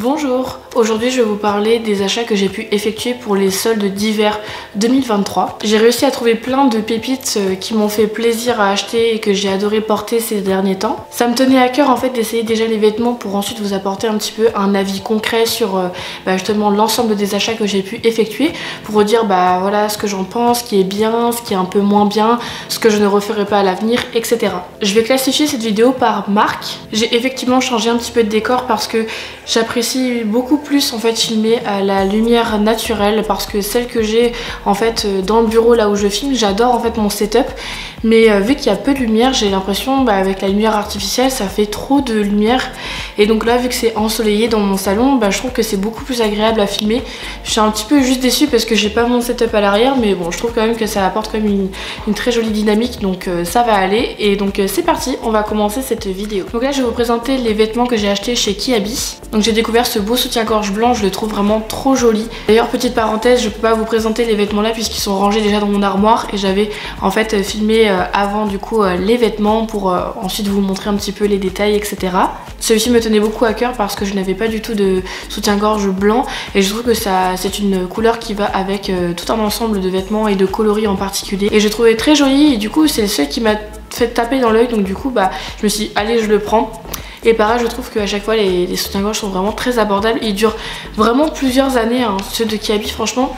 Bonjour, aujourd'hui je vais vous parler des achats que j'ai pu effectuer pour les soldes d'hiver 2023. J'ai réussi à trouver plein de pépites qui m'ont fait plaisir à acheter et que j'ai adoré porter ces derniers temps. Ça me tenait à cœur en fait d'essayer déjà les vêtements pour ensuite vous apporter un petit peu un avis concret sur justement l'ensemble des achats que j'ai pu effectuer pour vous dire voilà ce que j'en pense, ce qui est bien, ce qui est un peu moins bien, ce que je ne referai pas à l'avenir, etc. Je vais classifier cette vidéo par marque. J'ai effectivement changé un petit peu de décor parce que j'apprécie beaucoup plus en fait filmer à la lumière naturelle parce que celle que j'ai en fait dans le bureau là où je filme, j'adore en fait mon setup, mais vu qu'il y a peu de lumière, j'ai l'impression avec la lumière artificielle ça fait trop de lumière, et donc là vu que c'est ensoleillé dans mon salon, je trouve que c'est beaucoup plus agréable à filmer. Je suis un petit peu juste déçue parce que j'ai pas mon setup à l'arrière, mais bon, je trouve quand même que ça apporte quand même une très jolie dynamique, donc ça va aller. Et donc c'est parti, on va commencer cette vidéo. Donc là je vais vous présenter les vêtements que j'ai achetés chez Kiabi. Donc j'ai découvert ce beau soutien-gorge blanc, je le trouve vraiment trop joli. D'ailleurs petite parenthèse, je peux pas vous présenter les vêtements là puisqu'ils sont rangés déjà dans mon armoire, et j'avais en fait filmé avant du coup les vêtements pour ensuite vous montrer un petit peu les détails, etc. Celui-ci me tenait beaucoup à cœur parce que je n'avais pas du tout de soutien-gorge blanc, et je trouve que c'est une couleur qui va avec tout un ensemble de vêtements et de coloris en particulier, et je trouvais très joli, et du coup c'est le seul qui m'a fait taper dans l'œil, donc du coup je me suis dit allez, je le prends. Et pareil, je trouve qu'à chaque fois les soutiens-gorge sont vraiment très abordables, ils durent vraiment plusieurs années, hein. Ceux de Kiabi franchement,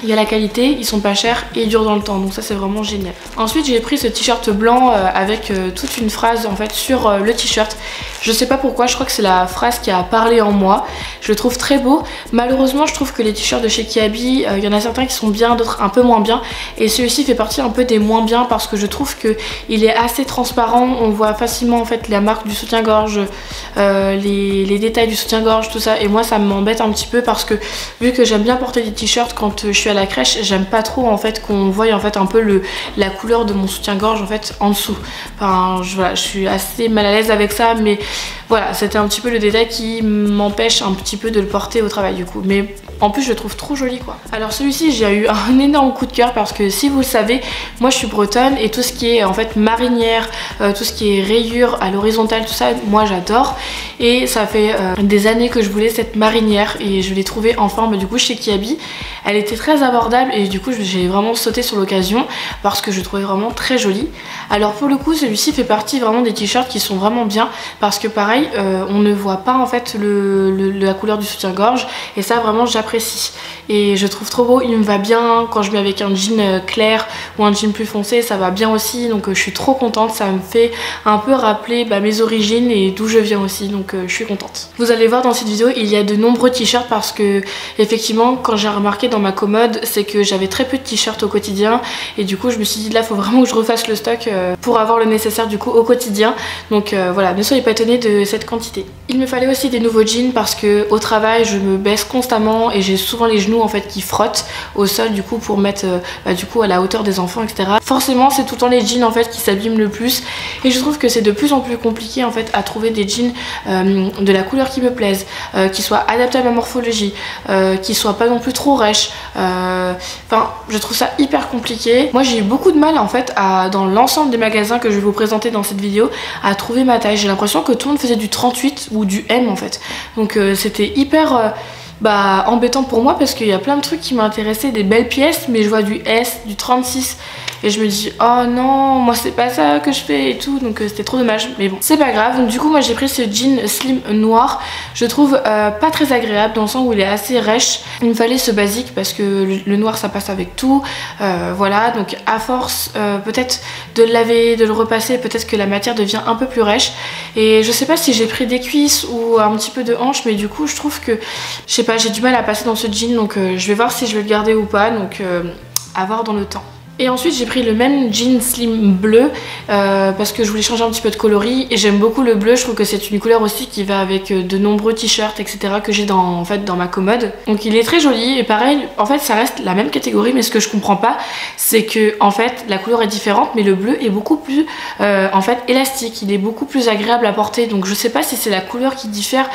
il y a la qualité, ils sont pas chers et ils durent dans le temps, donc ça c'est vraiment génial. Ensuite j'ai pris ce t-shirt blanc avec toute une phrase en fait sur le t-shirt. Je sais pas pourquoi, je crois que c'est la phrase qui a parlé en moi. Je le trouve très beau. Malheureusement je trouve que les t-shirts de chez Kiabi, il y en a certains qui sont bien, d'autres un peu moins bien, et celui-ci fait partie un peu des moins bien parce que je trouve que il est assez transparent. On voit facilement en fait la marque du soutien-gorge, les détails du soutien-gorge, tout ça, et moi ça m'embête un petit peu parce que vu que j'aime bien porter des t-shirts quand je suis à la crèche, j'aime pas trop en fait qu'on voie en fait un peu la couleur de mon soutien-gorge en fait en dessous. Enfin je suis assez mal à l'aise avec ça, mais voilà, c'était un petit peu le détail qui m'empêche un petit peu de le porter au travail du coup, mais en plus je le trouve trop joli quoi. Alors celui-ci j'ai eu un énorme coup de cœur parce que si vous le savez, moi je suis bretonne et tout ce qui est en fait marinière, tout ce qui est rayures à l'horizontale, tout ça, moi j'adore, et ça fait des années que je voulais cette marinière et je l'ai trouvée enfin du coup chez Kiabi. Elle était très abordable et du coup j'ai vraiment sauté sur l'occasion parce que je trouvais vraiment très jolie. Alors pour le coup celui-ci fait partie vraiment des t-shirts qui sont vraiment bien parce que pareil on ne voit pas en fait la couleur du soutien-gorge, et ça vraiment j'apprécie et je trouve trop beau. Il me va bien quand je mets avec un jean clair ou un jean plus foncé, ça va bien aussi, donc je suis trop contente. Ça me fait un peu rappeler mes origines et d'où je viens aussi, donc je suis contente. Vous allez voir dans cette vidéo il y a de nombreux t-shirts parce que effectivement quand j'ai remarqué dans ma commode c'est que j'avais très peu de t-shirts au quotidien, et du coup je me suis dit là faut vraiment que je refasse le stock pour avoir le nécessaire du coup au quotidien, donc voilà, ne soyez pas étonnés de cette quantité. Il me fallait aussi des nouveaux jeans parce que au travail je me baisse constamment et j'ai souvent les genoux en fait qui frottent au sol du coup pour mettre du coup à la hauteur des enfants, etc. Forcément c'est tout le temps les jeans en fait qui s'abîment le plus, et je trouve que c'est de plus en plus compliqué en fait à trouver des jeans de la couleur qui me plaise, qui soient adaptés à ma morphologie, qui soient pas non plus trop rêches. Enfin je trouve ça hyper compliqué. Moi j'ai eu beaucoup de mal en fait dans l'ensemble des magasins que je vais vous présenter dans cette vidéo à trouver ma taille. J'ai l'impression que tout le monde faisait du 38 ou du M en fait, donc c'était hyper embêtant pour moi parce qu'il y a plein de trucs qui m'intéressaient, des belles pièces, mais je vois du S, du 36 et je me dis oh non, moi c'est pas ça que je fais et tout, donc c'était trop dommage, mais bon c'est pas grave. Donc du coup moi j'ai pris ce jean slim noir, je trouve pas très agréable dans le sens où il est assez rêche. Il me fallait ce basique parce que le noir ça passe avec tout, voilà, donc à force peut-être de le laver, de le repasser, peut-être que la matière devient un peu plus rêche, et je sais pas si j'ai pris des cuisses ou un petit peu de hanche, mais du coup je trouve que je sais pas, j'ai du mal à passer dans ce jean, donc je vais voir si je vais le garder ou pas, donc à voir dans le temps. Et ensuite j'ai pris le même jean slim bleu parce que je voulais changer un petit peu de coloris, et j'aime beaucoup le bleu, je trouve que c'est une couleur aussi qui va avec de nombreux t-shirts etc que j'ai dans ma commode, donc il est très joli. Et pareil en fait ça reste la même catégorie, mais ce que je comprends pas c'est que en fait la couleur est différente, mais le bleu est beaucoup plus en fait élastique, il est beaucoup plus agréable à porter, donc je sais pas si c'est la couleur qui diffère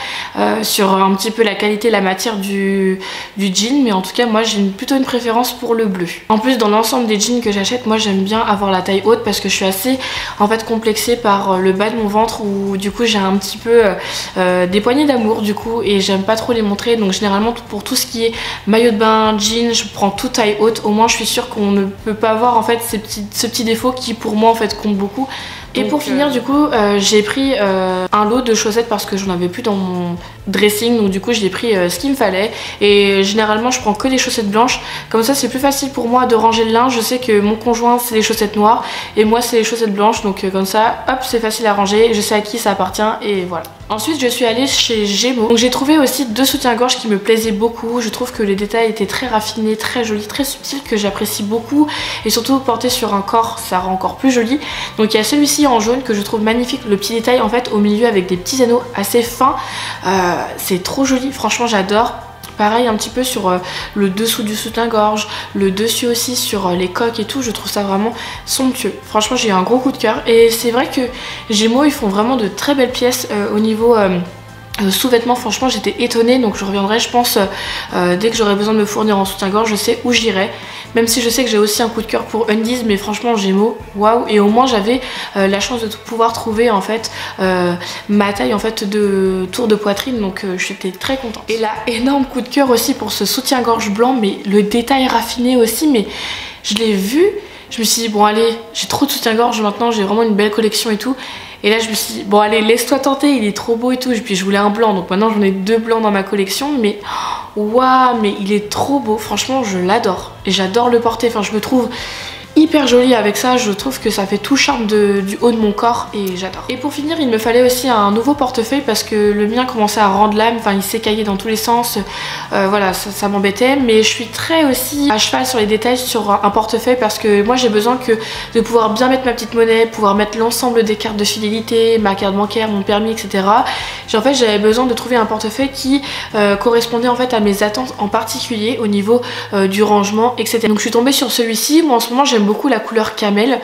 sur un petit peu la qualité, la matière du jean, mais en tout cas moi j'ai plutôt une préférence pour le bleu. En plus dans l'ensemble des jeans jeans que j'achète, moi j'aime bien avoir la taille haute parce que je suis assez en fait complexée par le bas de mon ventre où du coup j'ai un petit peu des poignées d'amour du coup et j'aime pas trop les montrer. Donc généralement pour tout ce qui est maillot de bain, jeans, je prends tout taille haute. Au moins je suis sûre qu'on ne peut pas avoir en fait ce petit défaut qui pour moi en fait compte beaucoup. Et pour finir du coup j'ai pris un lot de chaussettes parce que j'en avais plus dans mon dressing, donc du coup j'ai pris ce qu'il me fallait et généralement je prends que des chaussettes blanches, comme ça c'est plus facile pour moi de ranger le linge. Je sais que mon conjoint c'est les chaussettes noires et moi c'est les chaussettes blanches, donc comme ça hop c'est facile à ranger, je sais à qui ça appartient et voilà. Ensuite je suis allée chez Gémeaux, donc j'ai trouvé aussi 2 soutiens-gorge qui me plaisaient beaucoup. Je trouve que les détails étaient très raffinés, très jolis, très subtils, que j'apprécie beaucoup et surtout porté sur un corps ça rend encore plus joli. Donc il y a celui-ci en jaune que je trouve magnifique, le petit détail en fait au milieu avec des petits anneaux assez fins, c'est trop joli, franchement j'adore. Pareil un petit peu sur le dessous du soutien-gorge, le dessus aussi sur les coques et tout, je trouve ça vraiment somptueux. Franchement j'ai eu un gros coup de cœur et c'est vrai que Gémeaux ils font vraiment de très belles pièces au niveau sous-vêtements. Franchement j'étais étonnée, donc je reviendrai je pense dès que j'aurai besoin de me fournir en soutien-gorge, je sais où j'irai. Même si je sais que j'ai aussi un coup de cœur pour Undies, mais franchement Gémeaux, waouh. Et au moins j'avais la chance de pouvoir trouver en fait ma taille en fait de tour de poitrine, donc j'étais très contente. Et là énorme coup de cœur aussi pour ce soutien-gorge blanc, mais le détail raffiné aussi, mais je l'ai vu, je me suis dit bon allez, j'ai trop de soutien-gorge maintenant, j'ai vraiment une belle collection et tout. Et là je me suis dit bon allez laisse-toi tenter, il est trop beau et tout. Et puis je voulais un blanc, donc maintenant j'en ai 2 blancs dans ma collection, mais waouh, mais il est trop beau, franchement je l'adore. Et j'adore le porter, enfin je me trouve hyper jolie avec ça, je trouve que ça fait tout charme du haut de mon corps et j'adore. Et pour finir il me fallait aussi un nouveau portefeuille parce que le mien commençait à rendre l'âme, enfin il s'écaillait dans tous les sens, voilà ça m'embêtait. Mais je suis très aussi à cheval sur les détails sur un portefeuille parce que moi j'ai besoin de pouvoir bien mettre ma petite monnaie, pouvoir mettre l'ensemble des cartes de fidélité, ma carte bancaire, mon permis, etc. En fait j'avais besoin de trouver un portefeuille qui correspondait en fait à mes attentes, en particulier au niveau du rangement, etc. Donc je suis tombée sur celui-ci. Moi en ce moment j'aime beaucoup la couleur camel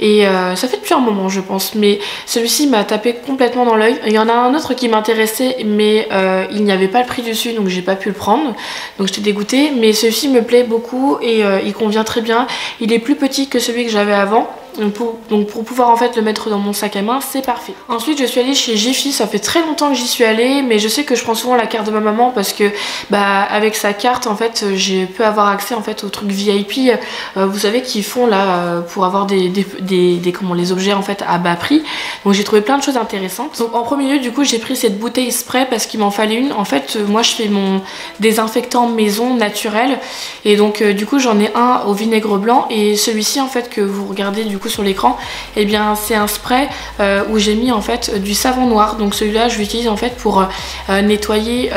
et ça fait depuis un moment je pense, mais celui-ci m'a tapé complètement dans l'œil. Il y en a un autre qui m'intéressait mais il n'y avait pas le prix dessus, donc j'ai pas pu le prendre, donc j'étais dégoûtée. Mais celui-ci me plaît beaucoup et il convient très bien. Il est plus petit que celui que j'avais avant. Donc pour pouvoir en fait le mettre dans mon sac à main, c'est parfait. Ensuite je suis allée chez Jiffy, ça fait très longtemps que j'y suis allée, mais je sais que je prends souvent la carte de ma maman parce que bah avec sa carte en fait je peux avoir accès en fait aux trucs VIP, vous savez qu'ils font là pour avoir des comment, les objets en fait à bas prix. Donc j'ai trouvé plein de choses intéressantes. Donc en premier lieu du coup j'ai pris cette bouteille spray parce qu'il m'en fallait une. En fait moi je fais mon désinfectant maison naturel et donc du coup j'en ai un au vinaigre blanc et celui-ci en fait que vous regardez du coup sur l'écran, et bien c'est un spray où j'ai mis en fait du savon noir. Donc celui-là je l'utilise en fait pour nettoyer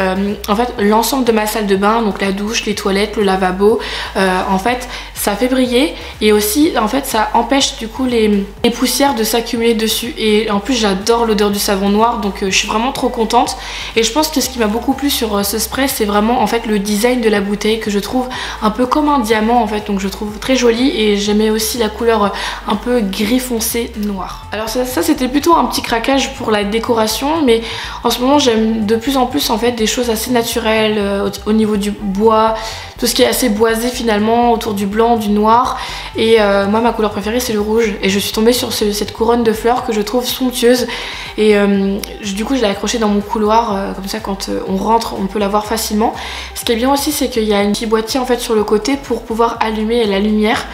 en fait l'ensemble de ma salle de bain, donc la douche, les toilettes, le lavabo. En fait ça fait briller et aussi en fait ça empêche du coup les poussières de s'accumuler dessus. Et en plus j'adore l'odeur du savon noir, donc je suis vraiment trop contente. Et je pense que ce qui m'a beaucoup plu sur ce spray c'est vraiment en fait le design de la bouteille que je trouve un peu comme un diamant en fait, donc je trouve très joli. Et j'aimais aussi la couleur un peu gris foncé noir. Alors ça c'était plutôt un petit craquage pour la décoration, mais en ce moment j'aime de plus en plus en fait des choses assez naturelles au niveau du bois, tout ce qui est assez boisé finalement autour du blanc, du noir. Et moi ma couleur préférée c'est le rouge et je suis tombée sur cette couronne de fleurs que je trouve somptueuse et du coup je l'ai accrochée dans mon couloir, comme ça quand on rentre on peut la voir facilement. Ce qui est bien aussi c'est qu'il y a un petit boîtier en fait sur le côté pour pouvoir allumer la lumière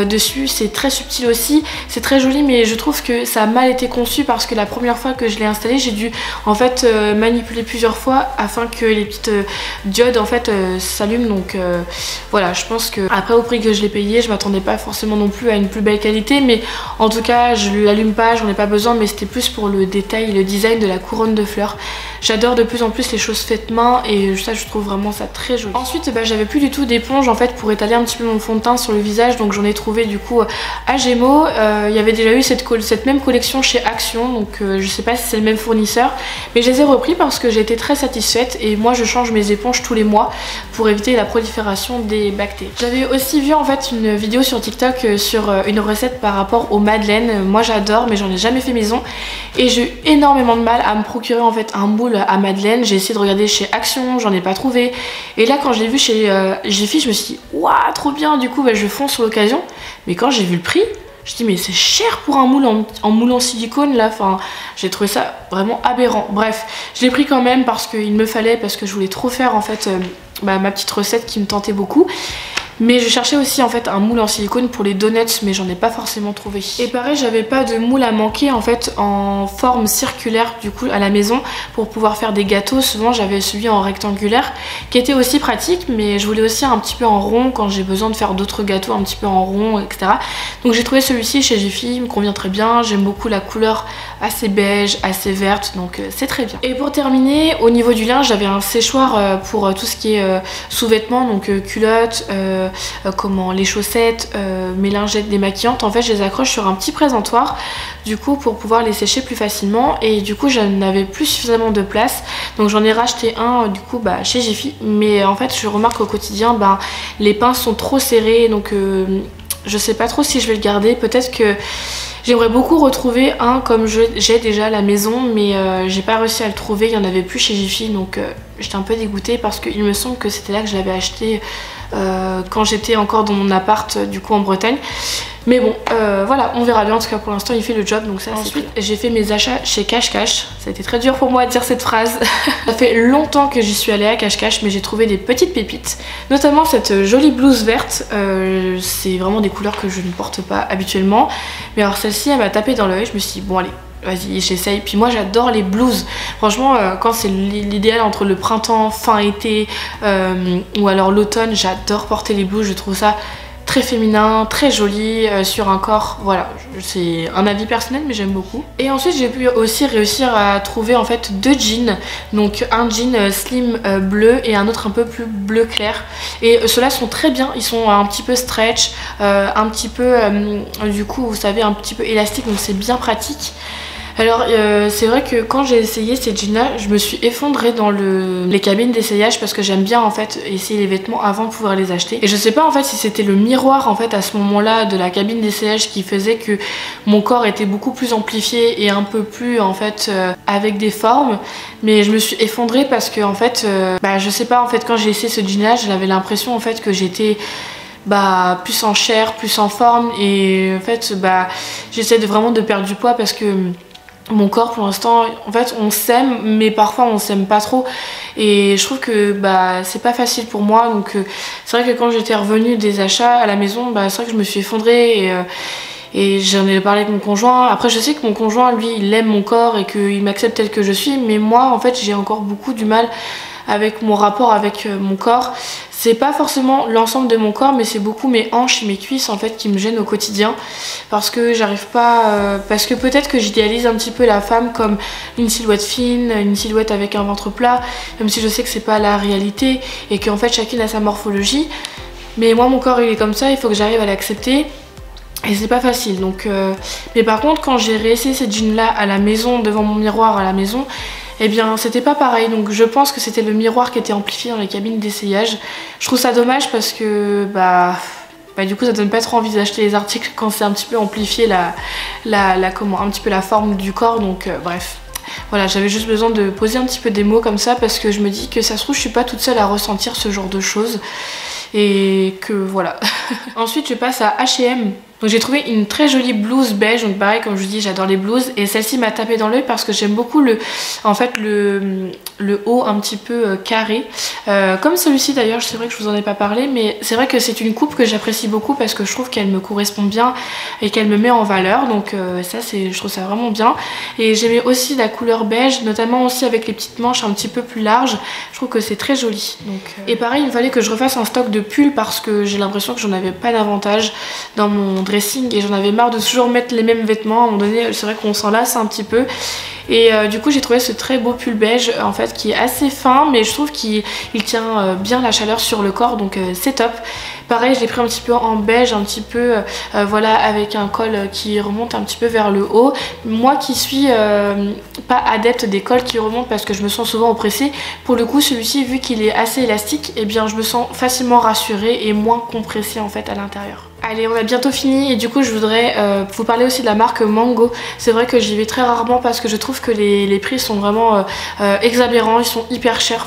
dessus. C'est très subtil aussi, c'est très joli, mais je trouve que ça a mal été conçu parce que la première fois que je l'ai installé j'ai dû en fait manipuler plusieurs fois afin que les petites diodes en fait s'allument. Donc voilà, je pense que après au prix que je l'ai payé je m'attendais pas forcément non plus à une plus belle qualité, mais en tout cas je l'allume pas, j'en ai pas besoin, mais c'était plus pour le détail et le design de la couronne de fleurs. J'adore de plus en plus les choses faites main et ça je trouve vraiment ça très joli. Ensuite j'avais plus du tout d'éponge en fait pour étaler un petit peu mon fond de teint sur le visage, donc j'en ai trouvé du coup à Gémeaux. Il y avait déjà eu cette même collection chez Action, donc je sais pas si c'est le même fournisseur, mais je les ai repris parce que j'ai été très satisfaite et moi je change mes éponges tous les mois pour éviter la prolifération des bactéries. J'avais aussi vu en fait une vidéo sur TikTok sur une recette par rapport aux madeleines. Moi j'adore mais j'en ai jamais fait maison et j'ai eu énormément de mal à me procurer en fait un moule à madeleine. J'ai essayé de regarder chez Action, j'en ai pas trouvé, et là quand je l'ai vu chez Jiffy je me suis dit waouh trop bien, du coup je fonce sur l'occasion. Mais quand j'ai vu le prix, je dis mais c'est cher pour un moule en moule en silicone là, enfin j'ai trouvé ça vraiment aberrant. Bref, je l'ai pris quand même parce qu'il me fallait, parce que je voulais trop faire en fait ma petite recette qui me tentait beaucoup. Mais je cherchais aussi en fait un moule en silicone pour les donuts, mais j'en ai pas forcément trouvé. Et pareil, j'avais pas de moule à manquer en fait en forme circulaire du coup à la maison pour pouvoir faire des gâteaux. Souvent j'avais celui en rectangulaire qui était aussi pratique, mais je voulais aussi un petit peu en rond quand j'ai besoin de faire d'autres gâteaux un petit peu en rond, etc. Donc j'ai trouvé celui-ci chez Jiffy, il me convient très bien. J'aime beaucoup la couleur assez beige, assez verte, donc c'est très bien. Et pour terminer, au niveau du linge, j'avais un séchoir pour tout ce qui est sous-vêtements, donc culottes, les chaussettes, mes lingettes démaquillantes. En fait je les accroche sur un petit présentoir du coup pour pouvoir les sécher plus facilement, et du coup je n'avais plus suffisamment de place, donc j'en ai racheté un du coup chez Jiffy. Mais en fait je remarque au quotidien les pinces sont trop serrées, donc je sais pas trop si je vais le garder. Peut-être que j'aimerais beaucoup retrouver un comme j'ai déjà à la maison, mais j'ai pas réussi à le trouver, il y en avait plus chez Jiffy, donc j'étais un peu dégoûtée parce qu'il me semble que c'était là que je l'avais acheté quand j'étais encore dans mon appart du coup en Bretagne. Mais bon, voilà, on verra bien. En tout cas pour l'instant il fait le job, donc ça. Ensuite j'ai fait mes achats chez Cash Cash. Ça a été très dur pour moi de dire cette phrase. Ça fait longtemps que j'y suis allée à Cash Cash, mais j'ai trouvé des petites pépites, notamment cette jolie blouse verte. C'est vraiment des couleurs que je ne porte pas habituellement, mais alors celle-ci elle m'a tapé dans l'œil. Je me suis dit bon allez, vas-y j'essaye. Puis moi j'adore les blouses, franchement quand c'est l'idéal entre le printemps, fin été ou alors l'automne, j'adore porter les blouses. Je trouve ça très féminin, très joli sur un corps, voilà, c'est un avis personnel mais j'aime beaucoup. Et ensuite j'ai pu aussi réussir à trouver en fait deux jeans, donc un jean slim bleu et un autre un peu plus bleu clair, et ceux-là sont très bien, ils sont un petit peu stretch, un petit peu du coup vous savez un petit peu élastique, donc c'est bien pratique. Alors c'est vrai que quand j'ai essayé ces jeans là, je me suis effondrée dans les cabines d'essayage parce que j'aime bien en fait essayer les vêtements avant de pouvoir les acheter. Et je sais pas en fait si c'était le miroir en fait à ce moment là de la cabine d'essayage qui faisait que mon corps était beaucoup plus amplifié et un peu plus en fait avec des formes, mais je me suis effondrée parce que en fait je sais pas, en fait quand j'ai essayé ce jean là j'avais l'impression en fait que j'étais plus en chair, plus en forme, et en fait j'essaie vraiment de perdre du poids parce que mon corps pour l'instant, en fait on s'aime mais parfois on s'aime pas trop, et je trouve que c'est pas facile pour moi. Donc c'est vrai que quand j'étais revenue des achats à la maison, c'est vrai que je me suis effondrée, et j'en ai parlé avec mon conjoint. Après je sais que mon conjoint lui il aime mon corps et qu'il m'accepte tel que je suis, mais moi en fait j'ai encore beaucoup du mal avec mon rapport avec mon corps. C'est pas forcément l'ensemble de mon corps, mais c'est beaucoup mes hanches et mes cuisses en fait qui me gênent au quotidien, parce que j'arrive pas, parce que peut-être que j'idéalise un petit peu la femme comme une silhouette fine, une silhouette avec un ventre plat, même si je sais que c'est pas la réalité et qu'en fait chacune a sa morphologie. Mais moi mon corps il est comme ça, il faut que j'arrive à l'accepter. Et c'est pas facile, donc mais par contre quand j'ai réessayé ces jeans là à la maison, devant mon miroir à la maison, eh bien c'était pas pareil. Donc je pense que c'était le miroir qui était amplifié dans les cabines d'essayage. Je trouve ça dommage parce que du coup ça donne pas trop envie d'acheter les articles quand c'est un petit peu amplifié un petit peu la forme du corps. Donc bref, voilà, j'avais juste besoin de poser un petit peu des mots comme ça parce que je me dis que ça se trouve je suis pas toute seule à ressentir ce genre de choses, et que voilà. Ensuite je passe à H&M. Donc j'ai trouvé une très jolie blouse beige, donc pareil comme je vous dis j'adore les blouses, et celle-ci m'a tapé dans l'œil parce que j'aime beaucoup le haut un petit peu carré, comme celui-ci d'ailleurs. C'est vrai que je vous en ai pas parlé, mais c'est vrai que c'est une coupe que j'apprécie beaucoup parce que je trouve qu'elle me correspond bien et qu'elle me met en valeur, donc je trouve ça vraiment bien. Et j'aimais aussi la couleur beige, notamment aussi avec les petites manches un petit peu plus larges, je trouve que c'est très joli. Donc, et pareil il fallait que je refasse un stock de pulls parce que j'ai l'impression que j'en avais pas davantage dans mon dressing et j'en avais marre de toujours mettre les mêmes vêtements. À un moment donné c'est vrai qu'on s'en lasse un petit peu, et du coup j'ai trouvé ce très beau pull beige en fait qui est assez fin, mais je trouve qu'il tient bien la chaleur sur le corps, donc c'est top. Pareil je l'ai pris un petit peu en beige, un petit peu voilà, avec un col qui remonte un petit peu vers le haut. Moi qui suis pas adepte des cols qui remontent parce que je me sens souvent oppressée, pour le coup celui-ci vu qu'il est assez élastique, et bien je me sens facilement rassurée et moins compressée en fait à l'intérieur. Allez, on a bientôt fini et du coup je voudrais vous parler aussi de la marque Mango. C'est vrai que j'y vais très rarement parce que je trouve que les prix sont vraiment exagérants, ils sont hyper chers.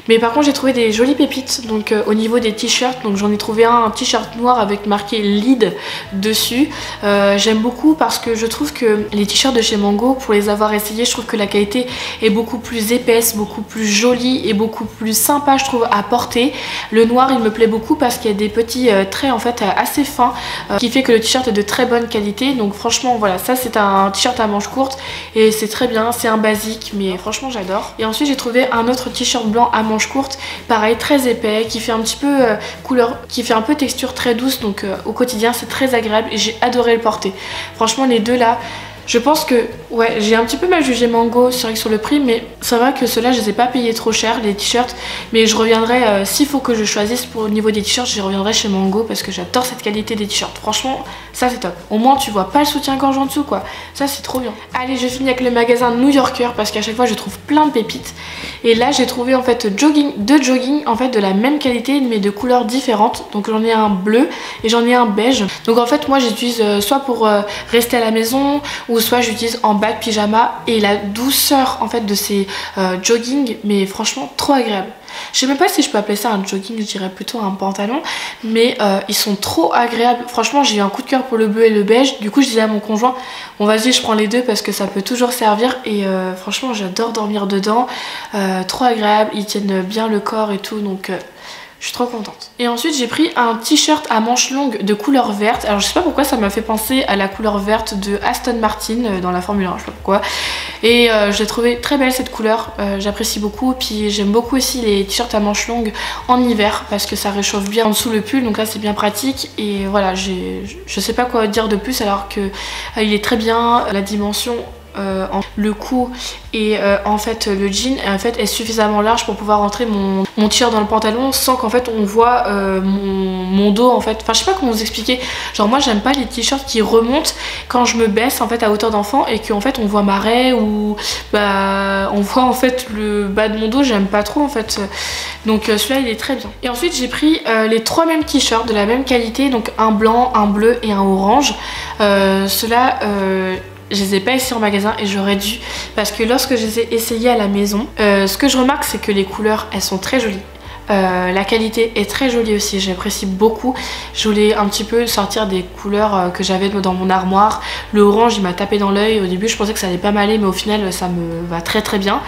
Mais par contre j'ai trouvé des jolies pépites donc au niveau des t-shirts. Donc j'en ai trouvé un t-shirt noir avec marqué Lead dessus. J'aime beaucoup parce que je trouve que les t-shirts de chez Mango, pour les avoir essayés, je trouve que la qualité est beaucoup plus épaisse, beaucoup plus jolie et beaucoup plus sympa je trouve à porter. Le noir il me plaît beaucoup parce qu'il y a des petits traits en fait assez fin qui fait que le t-shirt est de très bonne qualité. Donc franchement voilà, ça c'est un t-shirt à manches courtes et c'est très bien, c'est un basique mais franchement j'adore. Et ensuite j'ai trouvé un autre t-shirt blanc à manches courtes, pareil très épais, qui fait un petit peu couleur, qui fait un peu texture très douce, donc au quotidien c'est très agréable et j'ai adoré le porter. Franchement les deux là, je pense que, ouais, j'ai un petit peu mal jugé Mango, c'est vrai que sur le prix, mais c'est vrai que ceux-là, je les ai pas payés trop cher, les t-shirts. Mais je reviendrai, s'il faut que je choisisse pour au niveau des t-shirts, je reviendrai chez Mango parce que j'adore cette qualité des t-shirts. Franchement, ça c'est top. Au moins, tu vois pas le soutien-gorge en dessous, quoi. Ça, c'est trop bien. Allez, je finis avec le magasin New Yorker parce qu'à chaque fois, je trouve plein de pépites. Et là, j'ai trouvé en fait deux jogging en fait de la même qualité, mais de couleurs différentes. Donc j'en ai un bleu et j'en ai un beige. Donc en fait, moi, j'utilise soit pour rester à la maison ou soit j'utilise en bas de pyjama, et la douceur en fait de ces jogging, mais franchement trop agréable. Je sais même pas si je peux appeler ça un jogging, je dirais plutôt un pantalon, mais ils sont trop agréables. Franchement j'ai eu un coup de cœur pour le bleu et le beige, du coup je disais à mon conjoint bon vas-y je prends les deux parce que ça peut toujours servir, et franchement j'adore dormir dedans, trop agréable, ils tiennent bien le corps et tout, donc je suis trop contente. Et ensuite j'ai pris un t-shirt à manches longues de couleur verte. Alors je sais pas pourquoi ça m'a fait penser à la couleur verte de Aston Martin dans la Formule 1, je sais pas pourquoi. Et je l'ai trouvé très belle cette couleur, j'apprécie beaucoup. Puis j'aime beaucoup aussi les t-shirts à manches longues en hiver parce que ça réchauffe bien en dessous le pull, donc là c'est bien pratique. Et voilà, je sais pas quoi dire de plus alors que il est très bien, la dimension le cou et en fait le jean en fait est suffisamment large pour pouvoir rentrer mon t-shirt dans le pantalon sans qu'en fait on voit mon dos en fait. Enfin je sais pas comment vous expliquer, genre moi j'aime pas les t-shirts qui remontent quand je me baisse en fait à hauteur d'enfant et qu'en fait on voit ma raie ou bah on voit en fait le bas de mon dos, j'aime pas trop en fait. Donc celui-là il est très bien. Et ensuite j'ai pris les trois mêmes t-shirts de la même qualité, donc un blanc, un bleu et un orange. Ceux-là je les ai pas essayés en magasin et j'aurais dû, parce que lorsque je les ai essayés à la maison, ce que je remarque c'est que les couleurs elles sont très jolies. La qualité est très jolie aussi, j'apprécie beaucoup. Je voulais un petit peu sortir des couleurs que j'avais dans mon armoire. Le orange il m'a tapé dans l'œil, au début je pensais que ça allait pas m'aller mais au final ça me va très très bien.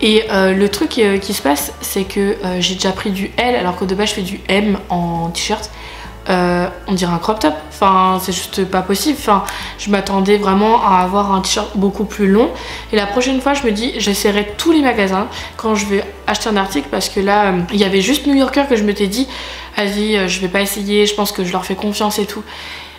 Et le truc qui se passe c'est que j'ai déjà pris du L alors que de base je fais du M en t-shirt. On dirait un crop top, enfin c'est juste pas possible. Enfin je m'attendais vraiment à avoir un t-shirt beaucoup plus long, et la prochaine fois je me dis j'essaierai tous les magasins quand je vais acheter un article, parce que là il y avait juste New Yorker que je m'étais dit vas-y je vais pas essayer, je pense que je leur fais confiance et tout.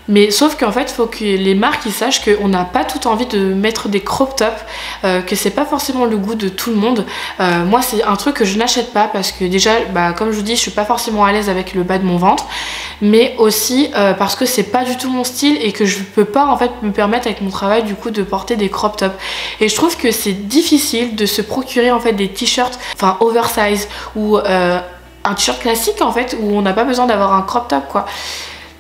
Mais sauf qu'en fait, il faut que les marques ils sachent qu'on n'a pas tout envie de mettre des crop tops, que c'est pas forcément le goût de tout le monde. Moi, c'est un truc que je n'achète pas parce que déjà, bah, comme je vous dis, je suis pas forcément à l'aise avec le bas de mon ventre, mais aussi parce que c'est pas du tout mon style et que je peux pas en fait me permettre avec mon travail du coup de porter des crop tops. Et je trouve que c'est difficile de se procurer en fait des t-shirts, enfin oversize ou un t-shirt classique en fait où on n'a pas besoin d'avoir un crop top quoi.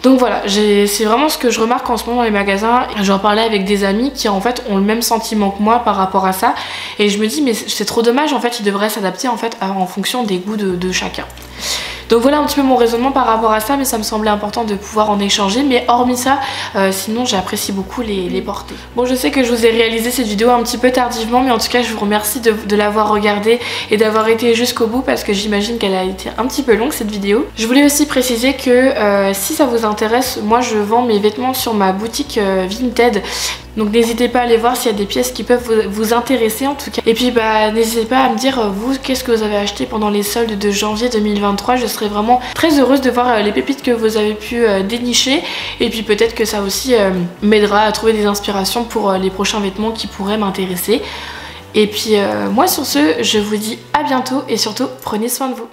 Donc voilà, c'est vraiment ce que je remarque en ce moment dans les magasins. J'en parlais avec des amis qui en fait ont le même sentiment que moi par rapport à ça, et je me dis mais c'est trop dommage, en fait ils devraient s'adapter en fait en fonction des goûts de chacun. Donc voilà un petit peu mon raisonnement par rapport à ça, mais ça me semblait important de pouvoir en échanger. Mais hormis ça, sinon j'apprécie beaucoup les porter. Bon, je sais que je vous ai réalisé cette vidéo un petit peu tardivement, mais en tout cas je vous remercie de l'avoir regardée et d'avoir été jusqu'au bout, parce que j'imagine qu'elle a été un petit peu longue cette vidéo. Je voulais aussi préciser que si ça vous intéresse, moi je vends mes vêtements sur ma boutique Vinted. Donc n'hésitez pas à aller voir s'il y a des pièces qui peuvent vous intéresser en tout cas. Et puis bah n'hésitez pas à me dire vous qu'est-ce que vous avez acheté pendant les soldes de janvier 2023. Je serais vraiment très heureuse de voir les pépites que vous avez pu dénicher. Et puis peut-être que ça aussi m'aidera à trouver des inspirations pour les prochains vêtements qui pourraient m'intéresser. Et puis moi sur ce, je vous dis à bientôt et surtout prenez soin de vous.